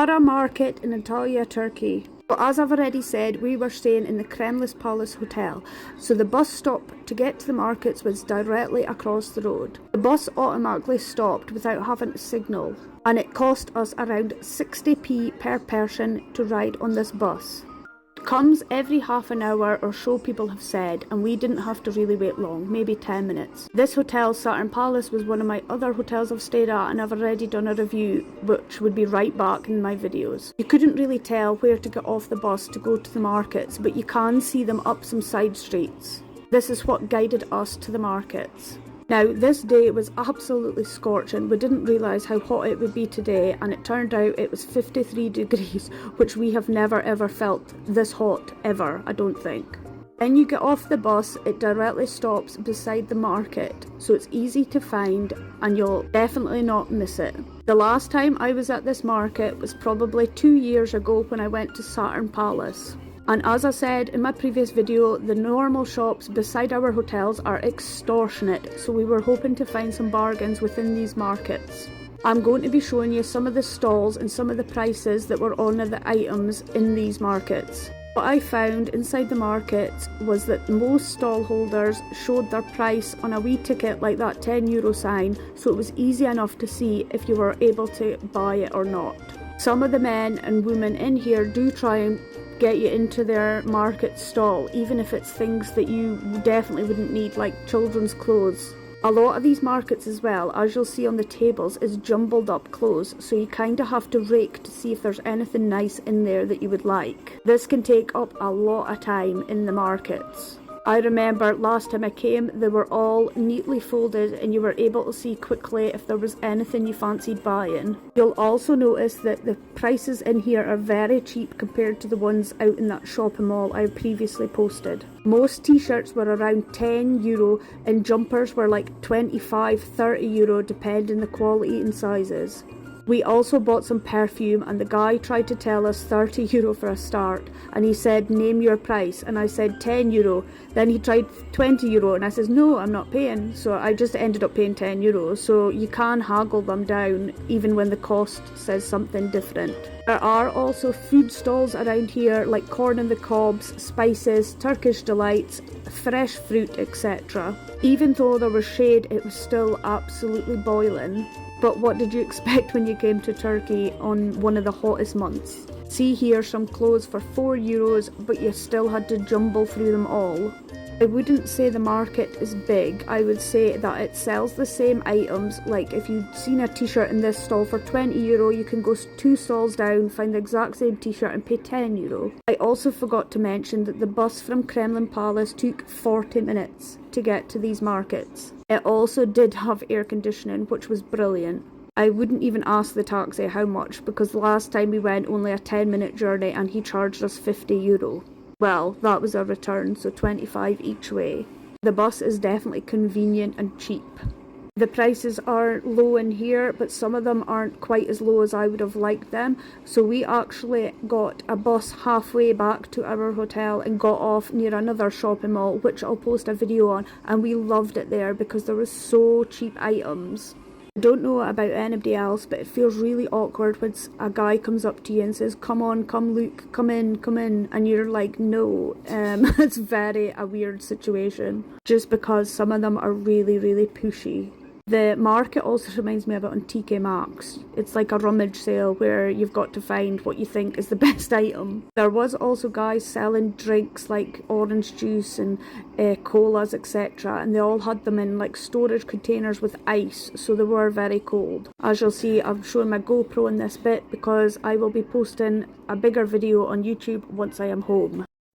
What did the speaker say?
Lara market in Antalya, Turkey. So as I've already said, we were staying in the Kremlin Palace Hotel, so the bus stop to get to the markets was directly across the road. The bus automatically stopped without having to signal, and it cost us around 60p per person to ride on this bus. It comes every half an hour or so, people have said, and we didn't have to really wait long, maybe 10 minutes. This hotel, Saturn Palace, was one of my other hotels I've stayed at, and I've already done a review which would be right back in my videos. You couldn't really tell where to get off the bus to go to the markets, but you can see them up some side streets. This is what guided us to the markets. Now, this day was absolutely scorching. We didn't realise how hot it would be today, and it turned out it was 53 degrees, which we have never ever felt this hot ever, I don't think. Then you get off the bus, it directly stops beside the market, so it's easy to find and you'll definitely not miss it. The last time I was at this market was probably 2 years ago when I went to Saturn Palace. And as I said in my previous video, the normal shops beside our hotels are extortionate, so we were hoping to find some bargains within these markets. I'm going to be showing you some of the stalls and some of the prices that were on the items in these markets. What I found inside the markets was that most stall holders showed their price on a wee ticket like that €10 sign, so it was easy enough to see if you were able to buy it or not. Some of the men and women in here do try and get you into their market stall, even if it's things that you definitely wouldn't need, like children's clothes. A lot of these markets as well, as you'll see on the tables, is jumbled up clothes, so you kind of have to rake to see if there's anything nice in there that you would like. This can take up a lot of time in the markets. I remember last time I came, they were all neatly folded and you were able to see quickly if there was anything you fancied buying. You'll also notice that the prices in here are very cheap compared to the ones out in that shopping mall I previously posted. Most t-shirts were around €10 and jumpers were like €25–30 depending the quality and sizes. We also bought some perfume and the guy tried to tell us €30 for a start, and he said name your price, and I said €10. Then he tried €20 and I says no, I'm not paying, so I just ended up paying €10. So you can haggle them down even when the cost says something different. There are also food stalls around here like corn on the cobs, spices, Turkish delights, fresh fruit, etc. Even though there was shade, it was still absolutely boiling. But what did you expect when you came to Turkey on one of the hottest months? See here some clothes for €4, but you still had to jumble through them all. I wouldn't say the market is big, I would say that it sells the same items. Like if you've seen a t-shirt in this stall for €20, you can go 2 stalls down, find the exact same t-shirt and pay €10. I also forgot to mention that the bus from Kremlin Palace took 40 minutes to get to these markets. It also did have air conditioning, which was brilliant. I wouldn't even ask the taxi how much, because the last time we went only a 10-minute journey and he charged us €50. Well, that was a return, so 25 each way. The bus is definitely convenient and cheap. The prices are low in here, but some of them aren't quite as low as I would have liked them. So we actually got a bus halfway back to our hotel and got off near another shopping mall, which I'll post a video on, and we loved it there because there were so cheap items. I don't know about anybody else, but it feels really awkward when a guy comes up to you and says, come on, come look, come in, and you're like, no. It's very a weird situation, just because some of them are really, really pushy. The market also reminds me about TK Maxx. It's like a rummage sale where you've got to find what you think is the best item. There was also guys selling drinks like orange juice and colas, etc. And they all had them in like storage containers with ice, so they were very cold. As you'll see, I'm showing my GoPro in this bit because I will be posting a bigger video on YouTube once I am home.